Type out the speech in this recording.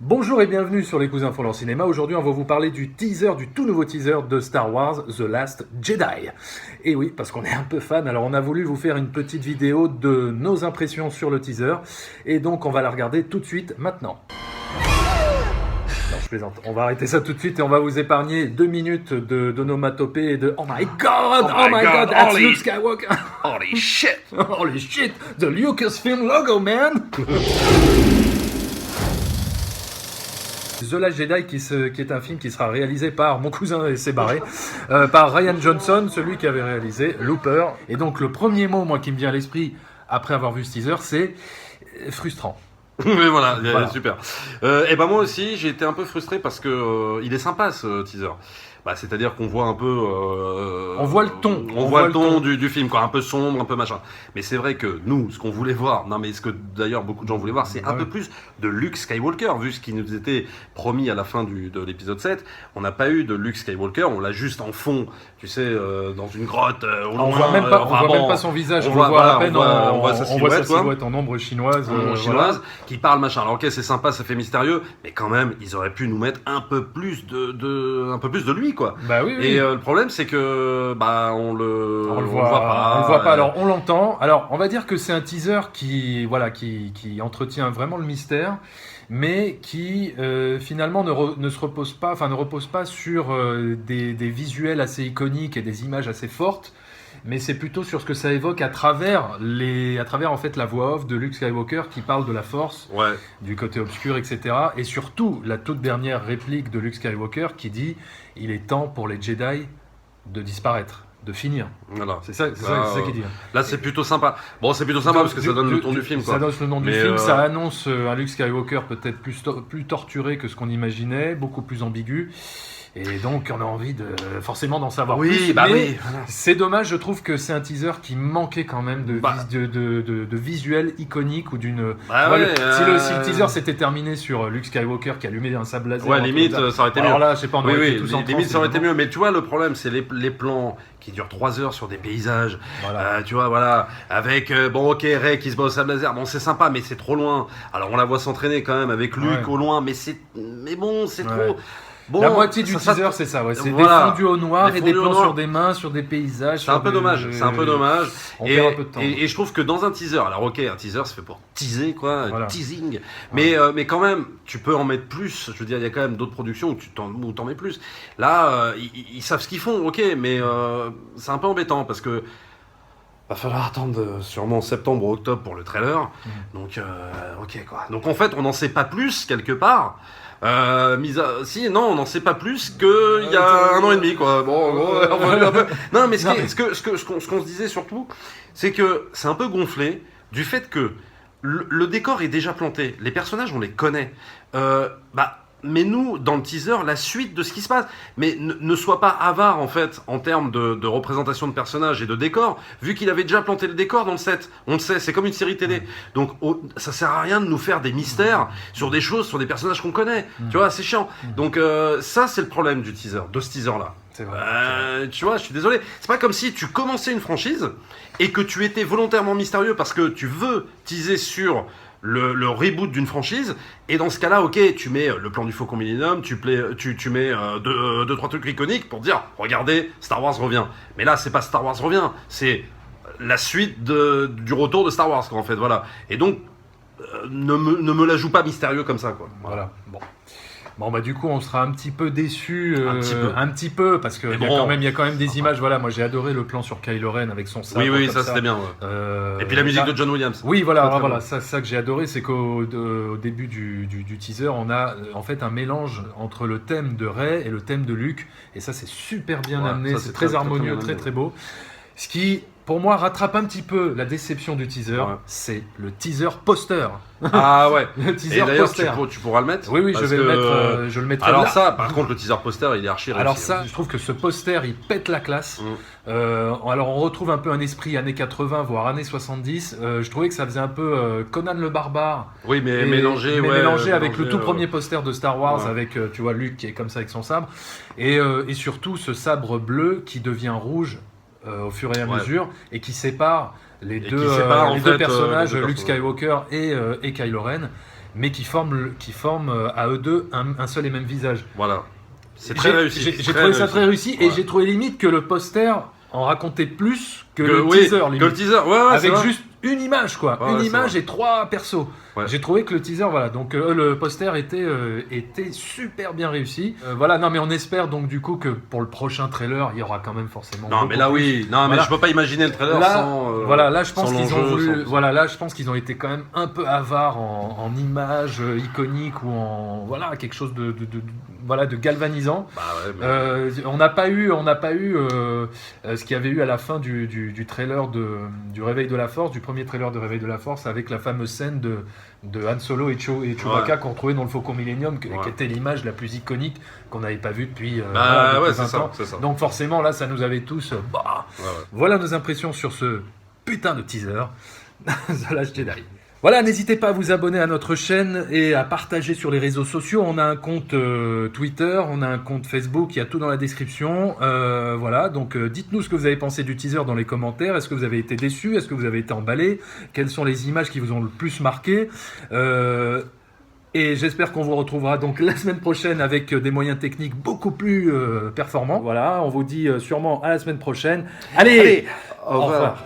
Bonjour et bienvenue sur les Cousins font leur cinéma. Aujourd'hui, on va vous parler du teaser, du tout nouveau teaser de Star Wars, The Last Jedi. Et oui, parce qu'on est un peu fan, alors on a voulu vous faire une petite vidéo de nos impressions sur le teaser. Et donc, on va la regarder tout de suite maintenant. Non, je plaisante. On va arrêter ça tout de suite et on va vous épargner 2 minutes d'onomatopée et de Oh my god, oh my god, that's holy- Luke Skywalker. Holy shit! Holy shit, the Lucasfilm logo, man. The Last Jedi, qui est un film qui sera réalisé par mon cousin et c'est barré, par Ryan Johnson, celui qui avait réalisé Looper. Et donc le premier mot, moi, qui me vient à l'esprit après avoir vu ce teaser, c'est frustrant. Mais voilà, Voilà. super. Et ben moi aussi, j'ai été un peu frustré parce que il est sympa ce teaser. Bah, c'est-à-dire qu'on voit un peu. On voit le ton. On voit le ton du film, quoi, un peu sombre, un peu machin. Mais c'est vrai que nous, ce qu'on voulait voir, non mais ce que d'ailleurs beaucoup de gens voulaient voir, c'est un peu plus de Luke Skywalker, vu ce qui nous était promis à la fin de l'épisode 7. On n'a pas eu de Luke Skywalker, on l'a juste en fond, tu sais, dans une grotte. Au loin, On voit même pas, enfin, on voit bon, même pas son visage, on voit, le voit voilà, à peine, on voit sa on voit sa silhouette, quoi. silhouette en ombre chinoise. Chinoise, qui parle machin. Alors ok, c'est sympa, ça fait mystérieux, mais quand même, ils auraient pu nous mettre un peu plus un peu plus de lui, quoi. Bah oui, oui. Et le problème, c'est que bah on le voit pas. On le voit pas. Alors on l'entend. Alors on va dire que c'est un teaser qui entretient vraiment le mystère, mais qui finalement ne se repose pas, ne repose pas sur des visuels assez iconiques et des images assez fortes. Mais c'est plutôt sur ce que ça évoque à travers en fait la voix off de Luke Skywalker qui parle de la Force, Ouais. du côté obscur, etc. Et surtout la toute dernière réplique de Luke Skywalker qui dit il est temps pour les Jedi de disparaître, de finir. Voilà. C'est ça qu'il dit. Là, c'est plutôt sympa. Bon, c'est plutôt sympa parce que ça donne le ton du film, quoi. Ça donne le nom du Mais, film, ça annonce un Luke Skywalker peut-être plus torturé que ce qu'on imaginait, beaucoup plus ambigu. Et donc on a envie forcément d'en savoir Oui, plus. bah mais oui, voilà. c'est dommage, je trouve que c'est un teaser qui manquait quand même de visuel iconique ou d'une. Bah Tu vois, ouais, si le teaser s'était terminé sur Luke Skywalker qui allumait un sable laser. Ouais, limite, ça aurait été mieux. Alors là, je sais pas, on aurait Oui, été tous en limite, transe, ça aurait été évidemment. mieux. Mais tu vois, le problème, c'est les plans qui durent 3 heures sur des paysages. Voilà. Tu vois, voilà. Avec, bon, ok, Rey qui se bat au sable laser. Bon, c'est sympa, mais c'est trop loin. Alors, on la voit s'entraîner quand même avec Luke Ouais. au loin, mais bon, c'est Ouais. trop. Bon, La moitié du ça- teaser, c'est ça, ouais. C'est voilà. des fondus au noir Des et des fondus au plans noir. sur des mains, sur des paysages. C'est un peu dommage, c'est un peu dommage. On et, perd un peu de temps. et je trouve que dans un teaser, alors ok, un teaser c'est fait pour teaser quoi, Voilà. teasing, mais quand même, tu peux en mettre plus. Je veux dire, il y a quand même d'autres productions où t'en mets plus. Là, ils savent ce qu'ils font, ok, mais c'est un peu embêtant parce que va falloir attendre sûrement septembre ou octobre pour le trailer. Donc ok quoi. Donc en fait, on n'en sait pas plus quelque part. Si, non, on n'en sait pas plus qu'il y a 1 an et demi, quoi. Bon, en gros, on va un peu. Non, mais ce qu'on se disait surtout, c'est que c'est un peu gonflé du fait que le décor est déjà planté. Les personnages, on les connaît. Mais nous, dans le teaser, la suite de ce qui se passe. Mais ne sois pas avare, en fait, en termes de représentation de personnages et de décor, vu qu'il avait déjà planté le décor dans le set. On le sait, c'est comme une série télé. Donc, ça sert à rien de nous faire des mystères sur des choses, sur des personnages qu'on connaît. Tu vois, c'est chiant. Donc, ça, c'est le problème du teaser, de ce teaser-là. C'est vrai. Tu vois, je suis désolé. C'est pas comme si tu commençais une franchise et que tu étais volontairement mystérieux parce que tu veux teaser sur le reboot d'une franchise, et dans ce cas-là, ok, tu mets le plan du Faucon Millennium, tu mets deux, trois trucs iconiques pour dire, regardez, Star Wars revient. Mais là, c'est pas Star Wars revient, c'est la suite du retour de Star Wars, quoi, en fait, voilà. Et donc, ne me la joue pas mystérieux comme ça, quoi. Voilà. Bon, bah du coup, on sera un petit peu déçus, Un petit peu. parce qu'il Mais y, bon, y a quand même des images. Voilà, moi j'ai adoré le plan sur Kylo Ren avec son sabre. Oui, comme ça c'était bien. Ouais. Et puis la musique de John Williams. Oui, voilà, Très, très voilà, bon. ça que j'ai adoré, c'est qu'au début du teaser, on a en fait un mélange entre le thème de Rey et le thème de Luke, et ça c'est super bien Ouais, amené, ça, c'est c'est très très, harmonieux, très bien très amené. beau. Ce qui, pour moi, rattrape un petit peu la déception du teaser, Ouais. c'est le teaser poster. Ah ouais. Le Et teaser d'ailleurs, poster. tu pourras le mettre. Oui, je parce vais le que, mettre, je le mettrai Alors là. ça, par contre, le teaser poster, il est archi réussi. Alors ça, je trouve que ce poster, il pète la classe. Alors on retrouve un peu un esprit années 80, voire années 70. Je trouvais que ça faisait un peu Conan le barbare. Oui, mais Et- mélangé, mais ouais, mélangé avec le mélangé, tout premier poster de Star Wars, ouais. avec, tu vois, Luke qui est comme ça avec son sabre. Et surtout ce sabre bleu qui devient rouge au fur et à Ouais. mesure, et qui sépare les Et deux, qui sépare, en les deux fait, personnages, les deux Luke personnages. Skywalker et Kylo Ren. mais qui forment à eux deux un seul et même visage. Voilà. C'est très réussi. J'ai trouvé ça très réussi et j'ai trouvé limite que le poster en racontait plus que le teaser. Limite. Que le teaser, ouais, avec juste une image, quoi. Une image et 3 persos. Ouais. J'ai trouvé que le teaser, voilà, donc le poster était super bien réussi. Voilà, non, mais on espère donc du coup que pour le prochain trailer, il y aura quand même forcément. Non, mais là, plus. oui. Non, mais voilà. je peux pas imaginer le trailer là, sans. Voilà, là, je pense qu'ils ont voulu. sans... Voilà, là, je pense qu'ils ont été quand même un peu avares en images iconiques ou en voilà quelque chose de galvanisant. Bah ouais. Mais... on n'a pas eu ce qu'il y avait eu à la fin du trailer du Réveil de la Force, du premier trailer de Réveil de la Force, avec la fameuse scène de Han Solo et Chewbacca qu'on retrouvait dans le Faucon Millenium, qui était l'image la plus iconique qu'on n'avait pas vue depuis, depuis 20 ans. C'est ça. Donc forcément, là, ça nous avait tous... Voilà nos impressions sur ce putain de teaser The Last Jedi. Voilà, n'hésitez pas à vous abonner à notre chaîne et à partager sur les réseaux sociaux. On a un compte Twitter, on a un compte Facebook, il y a tout dans la description. Voilà, donc dites-nous ce que vous avez pensé du teaser dans les commentaires. Est-ce que vous avez été déçus? Est-ce que vous avez été emballés? Quelles sont les images qui vous ont le plus marqué? Et j'espère qu'on vous retrouvera donc la semaine prochaine avec des moyens techniques beaucoup plus performants. Voilà, on vous dit sûrement à la semaine prochaine. Allez, au revoir.